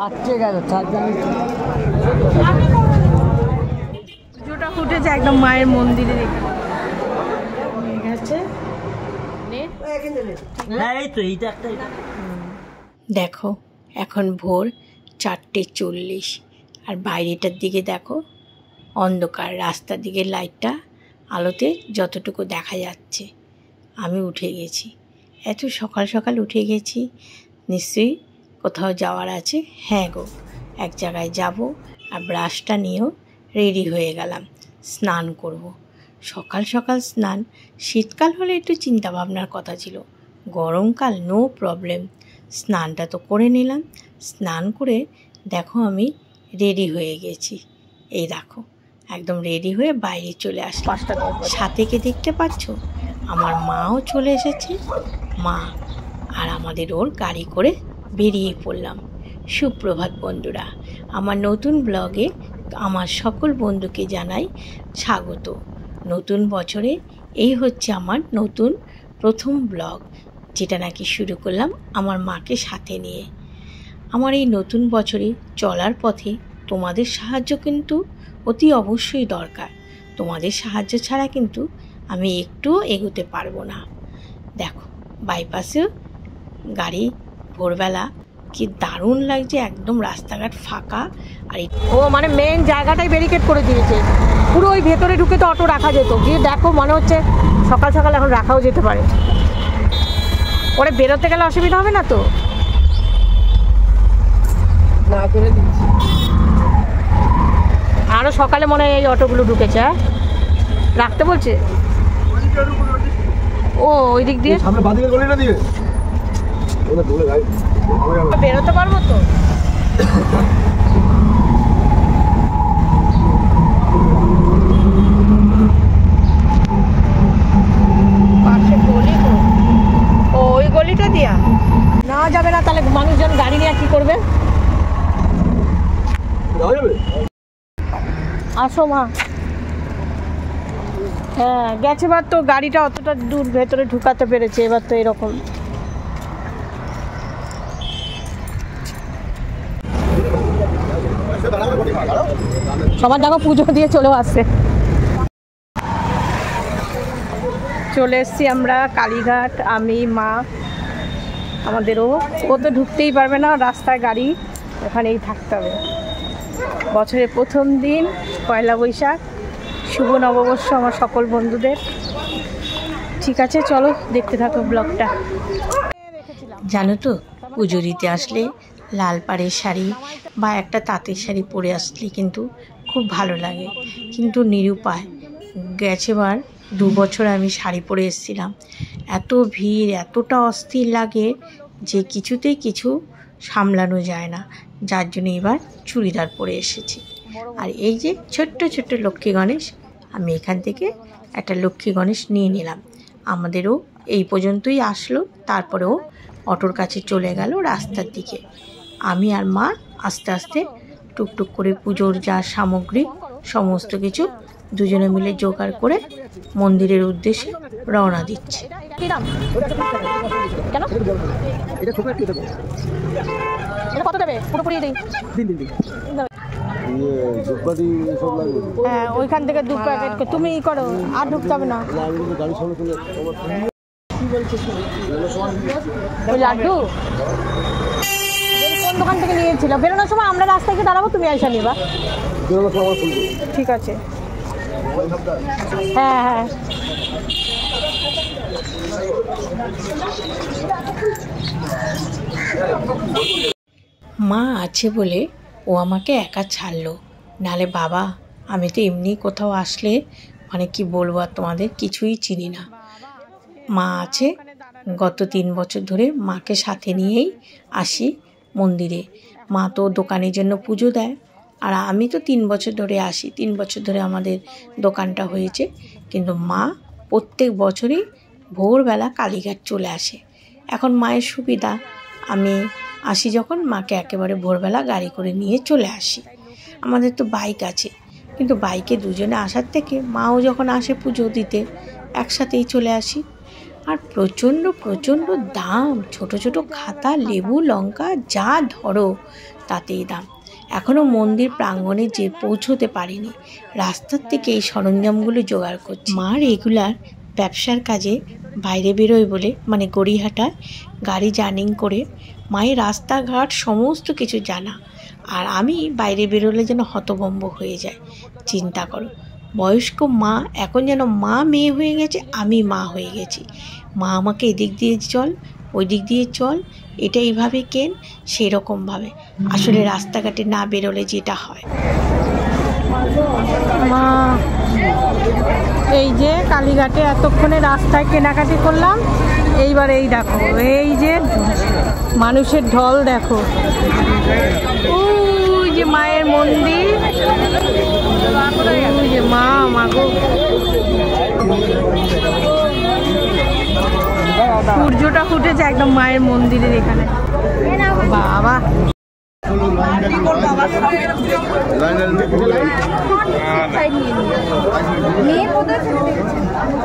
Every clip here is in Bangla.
আটকে গেল পুজোটা ফুটেছে একদম মায়ের মন্দিরে গেছে। দেখো এখন ভোর 4:40 আর বাইরেটার দিকে দেখো অন্ধকার, রাস্তার দিকে লাইটটা আলোতে যতটুকু দেখা যাচ্ছে। আমি উঠে গেছি, এত সকাল সকাল উঠে গেছি, নিশ্চয়ই কোথাও যাওয়ার আছে। হ্যাঁ গো, এক জায়গায় যাব। আর ব্রাশটা নিয়েও রেডি হয়ে গেলাম, স্নান করব। সকাল সকাল স্নান, শীতকাল হলে একটু চিন্তা ভাবনার কথা ছিল, গরমকাল নো প্রবলেম। স্নানটা তো করে নিলাম। স্নান করে দেখো আমি রেডি হয়ে গেছি। এই দেখো একদম রেডি হয়ে বাইরে চলে আসলাম। সাথে কে দেখতে পাচ্ছ? আমার মাও চলে এসেছে। মা আর আমাদের ওর গাড়ি করে বেরিয়ে পড়লাম। সুপ্রভাত বন্ধুরা, আমার নতুন ব্লগে আমার সকল বন্ধুকে জানাই স্বাগত। নতুন বছরে এই হচ্ছে আমার নতুন প্রথম ব্লগ, যেটা নাকি শুরু করলাম আমার মাকে সাথে নিয়ে। আমার এই নতুন বছরে চলার পথে তোমাদের সাহায্য কিন্তু অতি অবশ্যই দরকার। তোমাদের সাহায্য ছাড়া কিন্তু আমি একটুও এগোতে পারবো না। দেখো বাইপাসেও গাড়ি, ভোরবেলা কি দারুণ লাগছে, একদম রাস্তাঘাট ফাঁকা। আর ও মানে মেন জায়গাটাই ব্যারিকেড করে দিয়েছে পুরো। ওই ভেতরে ঢুকে তো অটো রাখা যেত, গিয়ে দেখো মনে হচ্ছে সকাল সকাল এখন রাখাও যেতে পারে। পরে বেরোতে গেলে অসুবিধা হবে না তো? না করে দিচ্ছি। আরও সকালে মনে হয় এই অটোগুলো ঢুকেছে। হ্যাঁ, রাখতে বলছে। ও ওই দিক দিয়ে সামনে বাদিকে গলিটা দিয়ে বেরোতে পারবো তো? পাশে গলি, ও ওই গলিটা দিয়া না যাবে না, তাহলে মানুষজন গাড়ি নিয়ে কি করবে? আসো মা। হ্যাঁ গেছে, এবার তো গাড়িটা অতটা দূর ভেতরে ঢুকাতে পেরেছে, এবার তো এরকম। সবার দেখো পুজো দিয়ে চলেও আসছে। চলে এসছি আমরা কালীঘাট, আমি, মা, আমাদেরও। ও তো ঢুকতেই পারবে না, রাস্তায় গাড়ি, ওখানেই থাকতে হবে। বছরের প্রথম দিন পয়লা বৈশাখ, শুভ নববর্ষ আমার সকল বন্ধুদের। ঠিক আছে চলো দেখতে থাকো ব্লগটা। জানো তো পুজো দিতে আসলে লাল পাড়ের শাড়ি বা একটা তাঁতের শাড়ি পরে আসলে কিন্তু খুব ভালো লাগে, কিন্তু নিরুপায়। গেছেবার 2 বছর আমি শাড়ি পরে এসেছিলাম, এত ভিড়, এতটা অস্থির লাগে যে কিছুতেই কিছু সামলানো যায় না, যার জন্য এবার চুড়িদার পরে এসেছি। আর এই যে ছোট্ট ছোট্ট লক্ষ্মী গণেশ, আমি এখান থেকে একটা লক্ষ্মী গণেশ নিয়ে নিলাম। আমাদেরও এই পর্যন্তই আসলো, তারপরেও অটোর কাছে চলে গেল রাস্তার দিকে। আমি আর মা আস্তে আস্তে টুকটুক করে পুজোর যা সামগ্রী সমস্ত কিছু দুজনে মিলে জোগাড় করে মন্দিরের উদ্দেশ্যে রওনা দিচ্ছি। হ্যাঁ ওইখান থেকে 2 প্যাকেট তুমি ই করো, আর ঢুকতে হবে না। ওই লাড্ডু কোন দোকান থেকে নিয়েছিল? বেরোনোর সময় আমরা রাস্তায় গিয়ে দাঁড়াবো, তুমি আইসা নিবা। ঠিক আছে। হ্যাঁ হ্যাঁ মা আছে বলে ও আমাকে একা ছাড়লো, নালে বাবা আমি তো এমনি কোথাও আসলে মানে কি বলবো আর তোমাদের, কিছুই চিনি না। মা আছে, গত 3 বছর ধরে মাকে সাথে নিয়েই আসি মন্দিরে। মা তো দোকানের জন্য পুজো দেয়, আর আমি তো 3 বছর ধরে আসি, 3 বছর ধরে আমাদের দোকানটা হয়েছে। কিন্তু মা প্রত্যেক বছরই ভোরবেলা কালীঘাট চলে আসে। এখন মায়ের সুবিধা, আমি আসি যখন মাকে একেবারে ভোরবেলা গাড়ি করে নিয়ে চলে আসি। আমাদের তো বাইক আছে, কিন্তু বাইকে দুজনে আসার থেকে মাও যখন আসে পুজো দিতে একসাথেই চলে আসি। আর প্রচণ্ড প্রচণ্ড দাম, ছোট ছোট খাতা, লেবু, লঙ্কা যা ধরো তাতেই দাম। এখনও মন্দির প্রাঙ্গণে যে পৌঁছতে পারিনি, রাস্তার থেকে এই সরঞ্জামগুলো জোগাড় করছি। মা রেগুলার ব্যবসার কাজে বাইরে বেরোয় বলে, মানে গড়িয়াহাটায় গাড়ি জার্নিং করে মায়ের রাস্তাঘাট সমস্ত কিছু জানা। আর আমি বাইরে বেরোলে যেন হতভম্ব হয়ে যায়। চিন্তা করো, বয়স্ক মা এখন যেন মা মেয়ে হয়ে গেছে, আমি মা হয়ে গেছি। মা আমাকে এদিক দিয়ে চল, ওই দিক দিয়ে চল, এটা এইভাবে কেন, সেরকমভাবে। আসলে রাস্তাঘাটে না বেরোলে যেটা হয়। মা এই যে কালীঘাটে এতক্ষণে রাস্তায় কেনাকাটি করলাম, এইবার এই দেখো, এই যে মানুষের ঢল দেখো, ওই যে মায়ের মন্দির, ওই যে মা মাগো, সূর্যটা ফুটেছে একদম মায়ের মন্দিরের এখানে। বাবা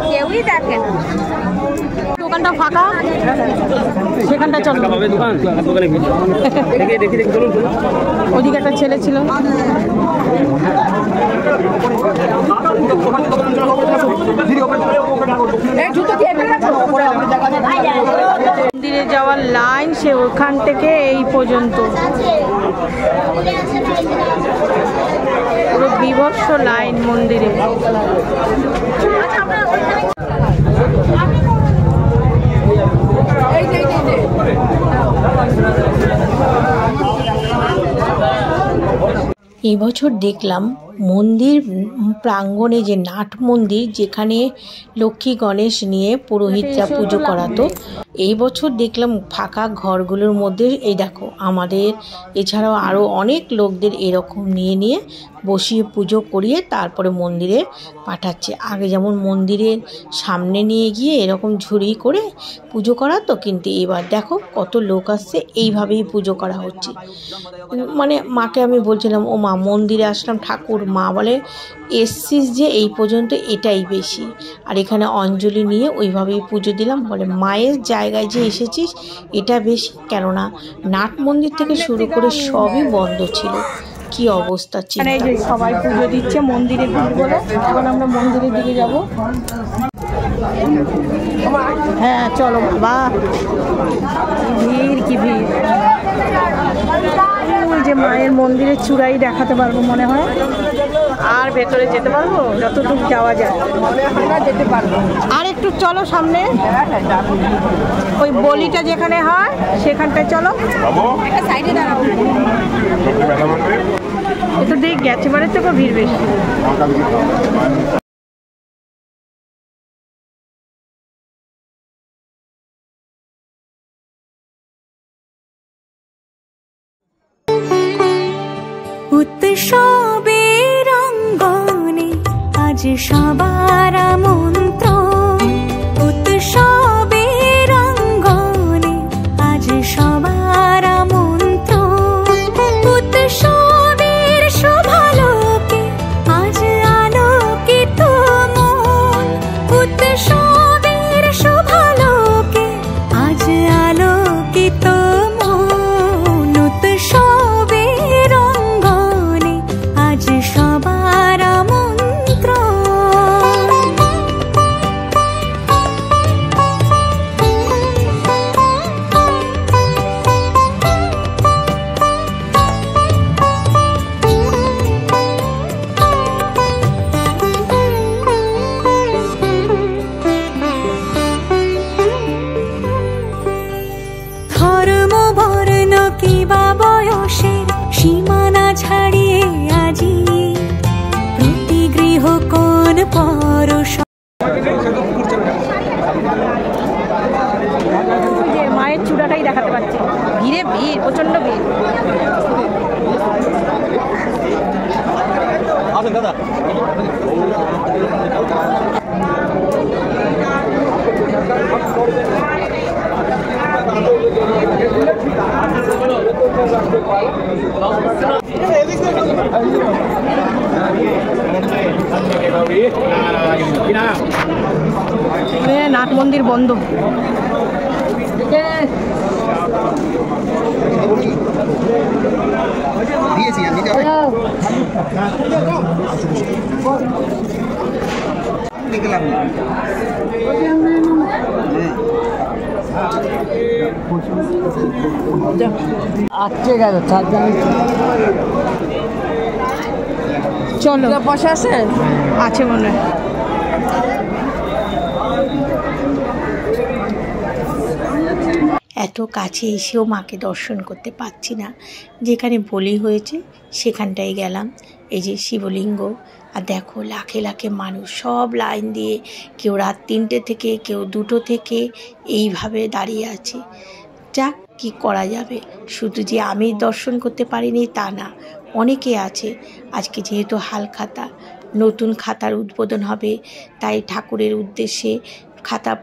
কেউই দেখে না, দোকানটা ফাঁকা, সেখানটা চলো। ওদিকে একটা ছেলে ছিল। মন্দিরে যাওয়ার লাইন সে ওখান থেকে এই পর্যন্ত, পুরো বিভৎস লাইন মন্দিরে। এবছর দেখলাম মন্দির প্রাঙ্গণে যে নাট মন্দির, যেখানে লক্ষ্মী গণেশ নিয়ে পুরোহিতরা পুজো করাতো, এই বছর দেখলাম ফাঁকা ঘরগুলোর মধ্যে এই দেখো আমাদের এছাড়াও আরও অনেক লোকদের এরকম নিয়ে নিয়ে বসিয়ে পুজো করিয়ে তারপরে মন্দিরে পাঠাচ্ছে। আগে যেমন মন্দিরের সামনে নিয়ে গিয়ে এরকম ঝুড়ি করে পুজো করাতো, কিন্তু এবার দেখো কত লোক আসছে, এইভাবেই পুজো করা হচ্ছে। মানে মাকে আমি বলছিলাম, ও মা মন্দিরে আসলাম ঠাকুর, মা বলে এসছিস যে এই পর্যন্ত এটাই বেশি, আর এখানে অঞ্জলি নিয়ে ওইভাবেই পুজো দিলাম। বলে মায়ের জায়গায় যে এসেছিস এটা বেশি, কেননা নাট মন্দির থেকে শুরু করে সবই বন্ধ ছিল। কি অবস্থা ছিল। এই যে সবাই পুজো দিচ্ছে মন্দিরে বলে, এখন আমরা মন্দিরের দিকে যাব। হ্যাঁ চলো বাবা, ভিড় কি ভিড়। ওই যে মায়ের মন্দিরের চূড়াই দেখাতে পারবো মনে হয়, আর ভেতরে যেতে পারবো যতটুকু যাওয়া যায়, যেতে পারবো। আর একটু চলো সামনে, ওই বলিটা যেখানে হয় সেখানটায় চলো, একটা সাইডে দাঁড়াবো। একটু দেখ গেছে বারের থেকে ভিড় বেশি। উৎসবের অঙ্গনে আজ সবার মন্ত্র, উৎসবের অঙ্গনে আজ সবার মন্ত্র, উৎসবের শোভালোকে আজ আলোকিত মন, উৎসবের শোভালোকে আজ আলোকিত মন, উৎসবের অঙ্গনে আজ সবার মন্ত্র। ধর্ম বর্ণ কিবা বয়সের সীমানা ছাড়িয়ে আজি প্রতি গৃহ কোন পরশ। মায়ের চূড়াটাই দেখাতে পাচ্ছি, ভিড়ে ভিড়, প্রচন্ড ভিড়। দাদা নাট মন্দির বন্ধ। দিয়েছি আমি নিকলাম আটকে গেল তার জন্য চলো বসে আছে আছে মনে হয়। এত কাছে এসেও মাকে দর্শন করতে পারছি না। যেখানে বলি হয়েছে সেখানটায় গেলাম, এই যে শিবলিঙ্গ, আর দেখো লাখে লাখে মানুষ সব লাইন দিয়ে, কেউ রাত 3টে থেকে, কেউ 2টো থেকে এইভাবে দাঁড়িয়ে আছে। যাক, কি করা যাবে, শুধু যে আমি দর্শন করতে পারিনি তা না, অনেকে আছে। আজকে যেহেতু হালখাতা, নতুন খাতার উদ্বোধন হবে, তাই ঠাকুরের উদ্দেশ্যে খাতা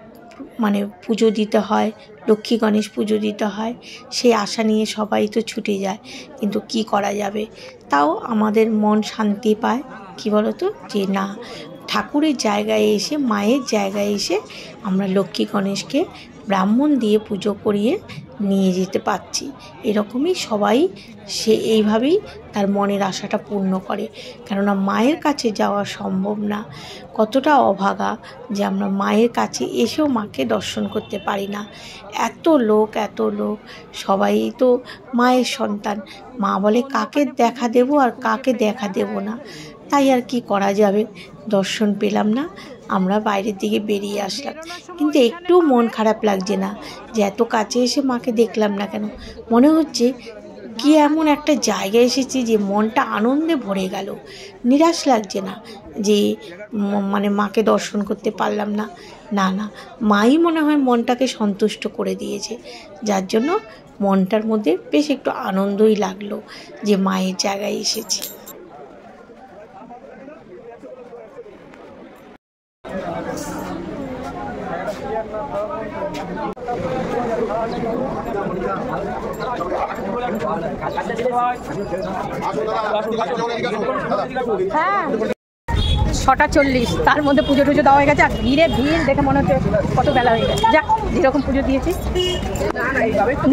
মানে পুজো দিতে হয়, লক্ষ্মী গণেশ পুজো দিতে হয়, সেই আশা নিয়ে সবাই তো ছুটে যায়। কিন্তু কি করা যাবে, তাও আমাদের মন শান্তি পায় কি বলো তো, যে না, ঠাকুরের জায়গায় এসে, মায়ের জায়গায় এসে আমরা লক্ষ্মী গণেশকে ব্রাহ্মণ দিয়ে পুজো করিয়ে নিয়ে যেতে পারছি। এরকমই সবাই এইভাবেই তার মনের আশাটা পূর্ণ করে। কেননা মায়ের কাছে যাওয়া সম্ভব না, কতটা অভাগা যে আমরা মায়ের কাছে এসেও মাকে দর্শন করতে পারি না। এত লোক সবাই তো মায়ের সন্তান। মা বলে কাকে দেখা দেব আর কাকে দেখা দেব না, তাই আর কি করা যাবে, দর্শন পেলাম না, আমরা বাইরের দিকে বেরিয়ে আসলাম। কিন্তু একটু মন খারাপ লাগছে না যে এত কাছে এসে মাকে দেখলাম না কেন। মনে হচ্ছে কি এমন একটা জায়গায় এসেছি যে মনটা আনন্দে ভরে গেল। নিরাশ লাগছে না যে মানে মাকে দর্শন করতে পারলাম না, না না, মাই মনে হয় মনটাকে সন্তুষ্ট করে দিয়েছে, যার জন্য মনটার মধ্যে বেশ একটু আনন্দই লাগলো যে মায়ের জায়গায় এসেছি। হ্যাঁ 6:40, তার মধ্যে পুজো টুজো দেওয়া হয়ে গেছে। আর ভিড় দেখে মনে হচ্ছে কত বেলা হয়ে গেছে। যাক, যেরকম পুজো দিয়েছি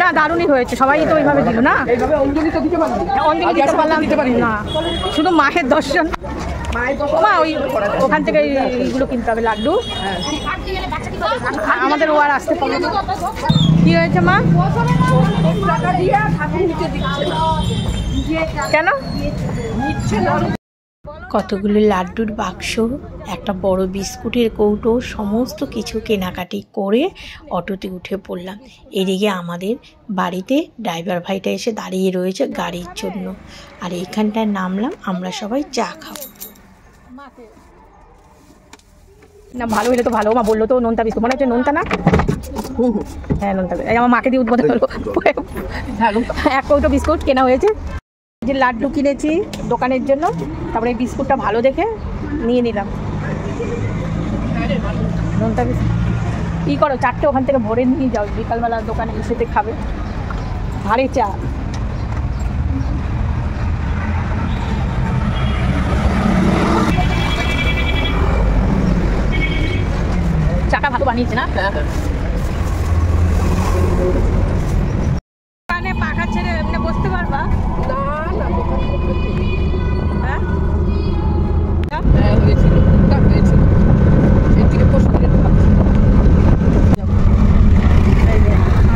না, দারুণই হয়েছে। সবাই তো ওইভাবে দিল না, অঞ্জলি দিতে পারলাম না, শুধু মায়ের দর্শন। মা ওই ওখান থেকে এইগুলো কিনতে হবে, লাড্ডু। আমাদের ও আর আসতে পারবে না। কি হয়েছে মা? কেন? কতগুলো লাড্ডুর বাক্স, একটা বড় বিস্কুটের কৌটো, সমস্ত কিছু কেনাকাটি করে অটোতে উঠে পড়লাম। এদিকে আমাদের বাড়িতে ড্রাইভার ভাইটা এসে দাঁড়িয়ে রয়েছে গাড়ির জন্য, আর এইখানটায় নামলাম আমরা সবাই চা খাবো। না ভালো হলে তো ভালো। মা বললো তো নোনতা বিস্কুট, মনে হচ্ছে নোনতা না? হ্যাঁ নোনতা। আমার মাকে দিয়ে উদ্বোধন হলো, 1 কৌটো বিস্কুট কেনা হয়েছে। যে লাড্ডু কিনেছি দোকানের জন্য, তারপরে এই বিস্কুটটা ভালো দেখে নিয়ে নিলাম। নোনতা বিস্কুট কী করো, 4টে ওখান থেকে ভরে নিয়ে যাও, বিকালবেলা দোকানে এসেতে খাবে। ভারী চা। চাটা ভালো বানিয়েছে না? দোকানে পাখা ছেড়ে এমনি বসতে পারবা না না, হ্যাঁ? হয়েছিল এদিকে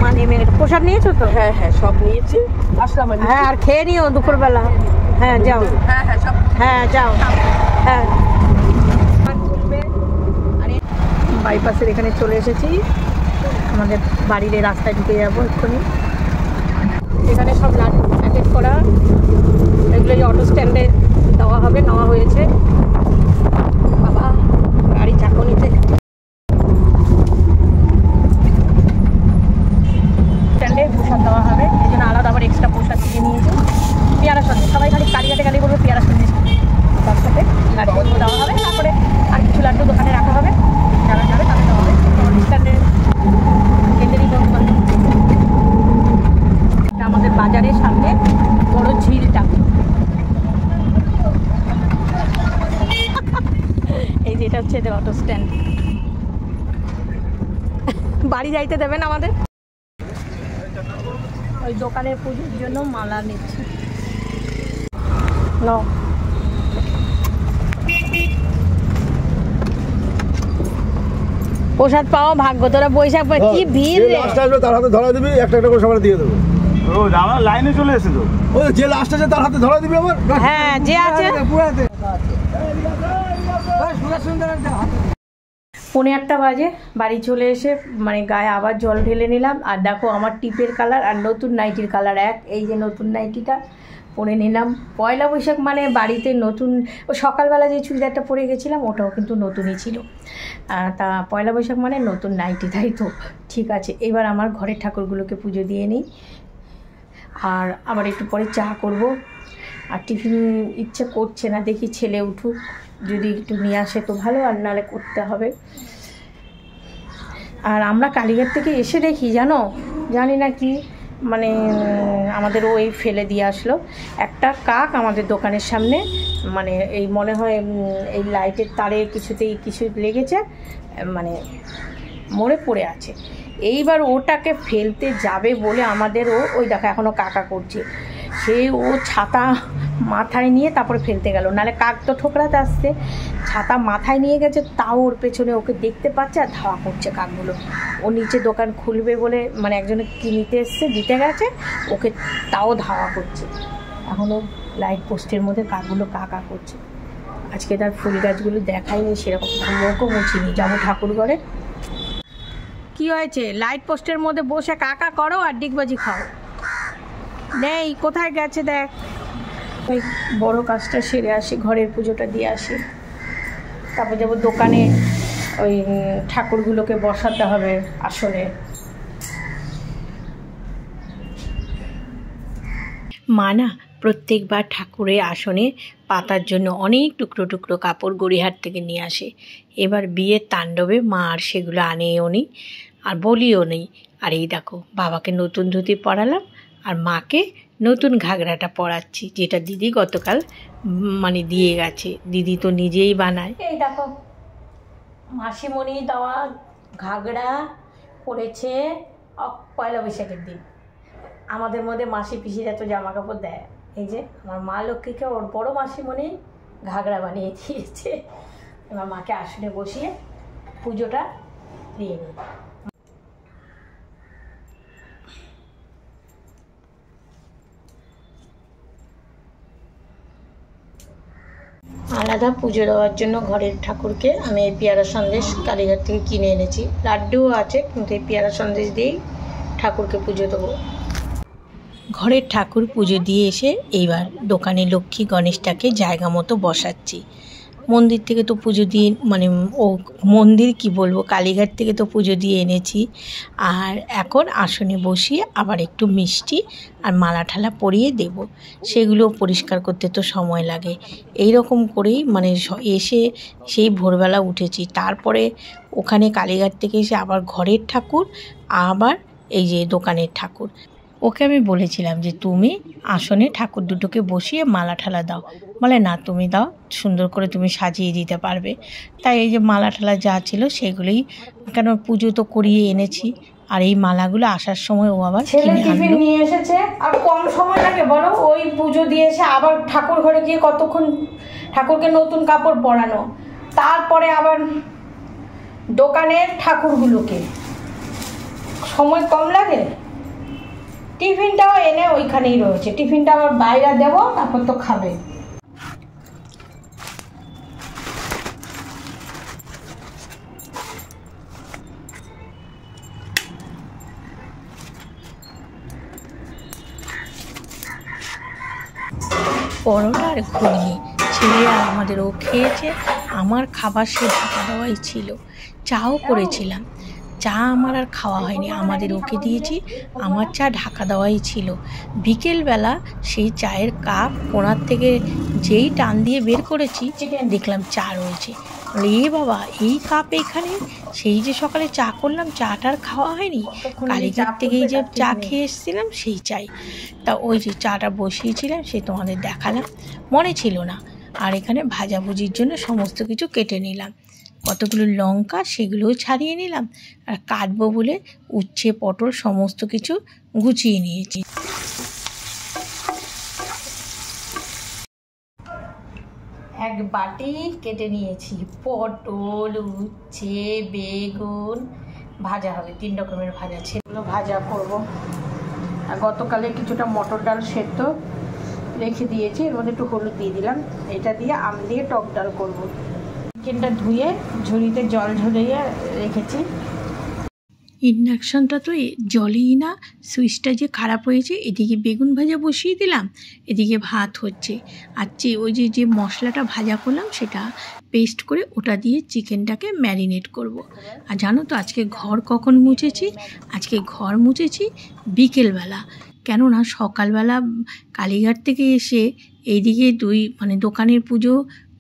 মানে প্রসাদ নিয়েছো তো? হ্যাঁ হ্যাঁ, সব নিয়েছি, আসলাম। হ্যাঁ, আর খেয়ে নিও দুপুরবেলা। হ্যাঁ যাও, হ্যাঁ হ্যাঁ সব, হ্যাঁ যাও। হ্যাঁ, বাইপাসের এখানে চলে এসেছি, আমাদের বাড়ির এই রাস্তায় ঢুকে যাবো এক্ষুনি। এখানে সব লাড্ডু প্যাকেট করা, এগুলো এই অটো স্ট্যান্ডে দেওয়া হবে, নেওয়া হয়েছে। বাবা গাড়ি চাকনিতে স্ট্যান্ডে প্রসাদ দেওয়া হবে, এই জন্য আলাদা আবার এক্সট্রা প্রসাদ কিনে নিয়েছে। পেয়ারা সন্দেশ, সবাই খালি কালীঘাটে গেলেই বলবে পেয়ারা সন্দেশ, তার সাথে লাড্ডু দেওয়া হবে। তারপরে আর কিছু লাড্ডু দোকানে রাখা হবে, যারা যাবে তাদের দেওয়া হবে। স্ট্যান্ডে কেন্দ্রেরই দোকান, আমাদের বাজারের সামনে বড় ঝিলটা। এই যে এটা হচ্ছে এদের অটো স্ট্যান্ড। বাড়ি যাইতে দেবেন আমাদের। ওই দোকানের পুজোর জন্য মালা নিচ্ছি। প্রসাদ পাওয়া ভাগ্য, তোরা বৈশাখ কি ভিড় রে। তার হাতে ধরা দিবি, একটা একটা করে সবাই দিয়ে দেবো। ও আমার লাইনে চলে এসে তো, ওই যে লাস্ট আছে তার হাতে ধরা দিবি আমার। হ্যাঁ যে আছে। 8:45 বাজে বাড়ি চলে এসে মানে গায়ে আবার জল ঢেলে নিলাম। আর দেখো আমার টিপের কালার আর নতুন নাইটির কালার এক। এই যে নতুন নাইটিটা পরে নিলাম। পয়লা বৈশাখ মানে বাড়িতে নতুন, ও সকালবেলা যে চুড়িদারটা পরে গেছিলাম ওটাও কিন্তু নতুনই ছিল। তা পয়লা বৈশাখ মানে নতুন নাইটি, তাই তো ঠিক আছে। এবার আমার ঘরের ঠাকুরগুলোকে পুজো দিয়ে নিই, আর আবার একটু পরে চা করব। আর টিফিন ইচ্ছে করছে না, দেখি ছেলে উঠুক, যদি একটু নিয়ে আসে তো ভালো, আর নাহলে করতে হবে। আর আমরা কালীঘাট থেকে এসে দেখি জানি না কি মানে আমাদের ওই ফেলে দিয়ে আসলো একটা কাক আমাদের দোকানের সামনে, মানে এই মনে হয় এই লাইটের তারে কিছুতেই কিছু লেগেছে, মানে মরে পড়ে আছে। এইবার ওটাকে ফেলতে যাবে বলে আমাদের ওই দেখো এখনও কাকা করছে, সে ও ছাতা মাথায় নিয়ে তারপরে ফেলতে গেল, নাহলে কাক তো ঠোকরাতে আসছে। ছাতা মাথায় নিয়ে গেছে, তাও ওর পেছনে ওকে দেখতে পাচ্ছে আর ধাওয়া করছে কাকগুলো। ও নিচে দোকান খুলবে বলে মানে একজনে কিনতে এসছে, দিতে গেছে, ওকে তাও ধাওয়া করছে। এখনও লাইট পোস্টের মধ্যে কাকগুলো কাকা করছে। আজকে তার ফুল গাছগুলো দেখায়নি সেরকম, মুখও মুছিনি, যাবো ঠাকুর ঘরে। কি হয়েছে? লাইট পোস্টের মধ্যে বসে কাকা করো আর ডিগবাজি খাও। নেই, কোথায় গেছে দেখ। ওই বড় কাজটা সেরে আসি, ঘরের পুজোটা দিয়ে আসি, তারপর যাবো দোকানে, ওই ঠাকুরগুলোকে বসাতে হবে আসলে। মা না প্রত্যেকবার ঠাকুরের আসনে পাতার জন্য অনেক টুকরো টুকরো কাপড় গড়িহাট থেকে নিয়ে আসে। এবার বিয়ের তাণ্ডবে মা আর সেগুলো আনেও নি আর বলিও নেই। আর এই দেখো বাবাকে নতুন ধুতি পরালাম আর মাকে নতুন ঘাগরাটা পরাচ্ছি, যেটা দিদি গতকাল মানে দিয়ে গেছে। দিদি তো নিজেই বানায়। এই দেখো মাসিমণি দেওয়া ঘাগরা পরেছে পয়লা বৈশাখের দিন। আমাদের মধ্যে মাসি পিসিরা তো জামা কাপড় দেয়। এই যে আমার মা লক্ষ্মীকে ওর বড় মাসিমণি ঘাগরা বানিয়ে দিয়েছে। এবার মাকে আসনে বসিয়ে পুজোটা দিয়ে নিই। আলাদা পুজো দেওয়ার জন্য ঘরের ঠাকুরকে আমি এই পেয়ারা সন্দেশ কালীঘাট থেকে কিনে এনেছি। লাড্ডুও আছে, কিন্তু এই পেয়ারা সন্দেশ দিয়েই ঠাকুরকে পুজো দেবো। ঘরের ঠাকুর পুজো দিয়ে এসে এইবার দোকানে লক্ষ্মী গণেশটাকে জায়গা মতো বসাচ্ছি। মন্দির থেকে তো পুজো দিয়ে মানে মন্দির কি বলবো, কালীঘাট থেকে তো পুজো দিয়ে এনেছি। আর এখন আসনে বসিয়ে আবার একটু মিষ্টি আর মালা ঠালা পরিয়ে দেব। সেগুলো পরিষ্কার করতে তো সময় লাগে। এই রকম করেই মানে এসে সেই ভোরবেলা উঠেছি। তারপরে ওখানে কালীঘাট থেকে এসে আবার ঘরের ঠাকুর, আবার এই যে দোকানের ঠাকুর। ওকে আমি বলেছিলাম যে তুমি আসনে ঠাকুর দুটোকে বসিয়ে মালা ঠালা দাও, বলে না তুমি দাও, সুন্দর করে তুমি সাজিয়ে দিতে পারবে। তাই এই যে মালা ঠালা যা ছিল সেগুলোই, কেন পুজো তো করিয়ে এনেছি। আর এই মালাগুলো আসার সময় ও আবার টিফিন নিয়ে এসেছে। আর কম সময় লাগে বলো, ওই পুজো দিয়ে এসে আবার ঠাকুর ঘরে গিয়ে কতক্ষণ ঠাকুরকে নতুন কাপড় পরানো, তারপরে আবার দোকানের ঠাকুরগুলোকে, সময় কম লাগে। টিফিনটাও এনে ওইখানেই রয়েছে, টিফিনটা আবার বাইরে দেবো, তারপর তো খাবে। পরোটা আর ঘুগনি ছেলে আর আমাদেরও খেয়েছে। আমার খাবার সে ঢাকা দেওয়াই ছিল। চাও করেছিলাম, চা আমার আর খাওয়া হয়নি, আমাদের ওকে দিয়েছি। আমার চা ঢাকা দেওয়াই ছিল। বিকেলবেলা সেই চায়ের কাপ কোণার থেকে যেই টান দিয়ে বের করেছি, দেখলাম চা রয়েছে। এ বাবা, এই কাপ এখানে, সেই যে সকালে চা করলাম, চাটার খাওয়া হয়নি। কালীঘাট থেকেই যে চা খেয়ে এসেছিলাম সেই চাই। তা ওই যে চাটা বসিয়েছিলাম সে তোমাদের দেখালাম, মনে ছিল না। আর এখানে ভাজাভুজির জন্য সমস্ত কিছু কেটে নিলাম। কতগুলো লঙ্কা সেগুলোও ছাড়িয়ে নিলাম, আর কাটবো বলে উচ্ছে পটল সমস্ত কিছু গুছিয়ে নিয়েছি। এক বাটি কেটে নিয়েছি পটল, উচ্ছে, বেগুন, ভাজা হবে 3 রকমের ভাজা, সেগুলো ভাজা করব। আর গতকালে কিছুটা মটর ডাল সেদ্ধ রেখে দিয়েছি, এর মধ্যে একটু হলুদ দিয়ে দিলাম। এটা দিয়ে আম দিয়ে টক ডাল করব। চিকেনটা ধুয়ে ঝুড়িতে জল ঝরিয়ে রেখেছি। ইন্ডাকশানটা তো জলেই না, সুইচটা যে খারাপ হয়েছে। এদিকে বেগুন ভাজা বসিয়ে দিলাম, এদিকে ভাত হচ্ছে। আর ওই যে মশলাটা ভাজা করলাম সেটা পেস্ট করে ওটা দিয়ে চিকেনটাকে ম্যারিনেট করব। আর জানো তো আজকে ঘর কখন মুছেছি? আজকে ঘর মুছেছি বিকেলবেলা, কেননা সকালবেলা কালীঘাট থেকে এসে এইদিকে দোকানের পুজো,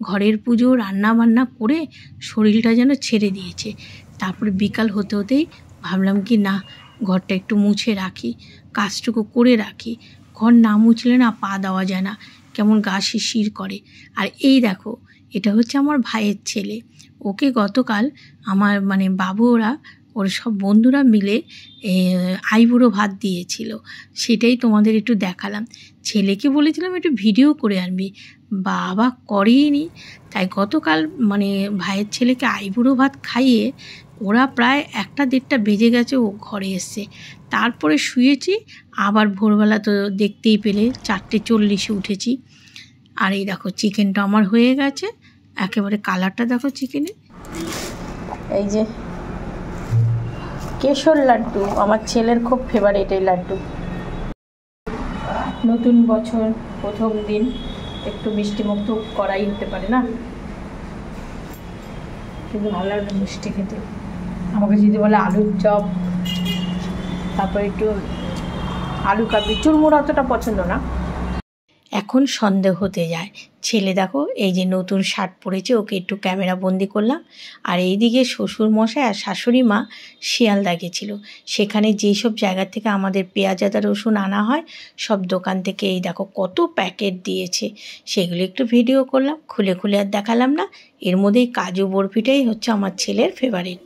ঘরের পুজো, রান্না বান্না করে শরীরটা যেন ছেড়ে দিয়েছে। তারপরে বিকাল হতে হতেই ভাবলাম কি না, ঘরটা একটু মুছে রাখি, কাজটুকু করে রাখি। ঘর না মুছলে না পা দেওয়া যায় না, কেমন গা শিরশির করে। আর এই দেখো, এটা হচ্ছে আমার ভাইয়ের ছেলে। ওকে গতকাল আমার বাবু ওর সব বন্ধুরা মিলে আইবুড়ো ভাত দিয়েছিল, সেটাই তোমাদের একটু দেখালাম। ছেলেকে বলেছিলাম একটু ভিডিও করে আনবি, বাবা করেইনি। তাই গতকাল ভাইয়ের ছেলেকে আইবুড়ো ভাত খাইয়ে ওরা প্রায় 1টা-1:30 বেজে গেছে, ও ঘরে এসছে। তারপরে শুয়েছি, আবার ভোরবেলা তো দেখতেই পেলে 4:40 উঠেছি। আর এই দেখো চিকেনটা আমার হয়ে গেছে, একেবারে কালারটা দেখো চিকেনের। এই যে কেশর লাড্ডু, আমার ছেলের খুব ফেভারিট এই লাড্ডু। নতুন বছর প্রথম দিন একটু মিষ্টি মুখ তো করাই হতে পারে না, কিন্তু ভালো লাগবে মিষ্টি খেতে। আমাকে যদি বলে আলুর চপ, তারপর একটু আলু কাবলি, চুরমুর অতটা পছন্দ না। এখন সন্দেহ হতে যায়। ছেলে দেখো এই যে নতুন শার্ট পরেছে, ওকে একটু ক্যামেরা বন্দি করলাম। আর এইদিকে শ্বশুর মশাই আর শাশুড়ি মা শিয়ালদা গেছিলো। সেখানে যেই সব জায়গা থেকে আমাদের পেঁয়াজ আদা রসুন আনা হয়, সব দোকান থেকে এই দেখো কত প্যাকেট দিয়েছে, সেগুলো একটু ভিডিও করলাম। খুলে খুলে আর দেখালাম না। এর মধ্যেই কাজু বরফিটাই হচ্ছে আমার ছেলের ফেভারিট।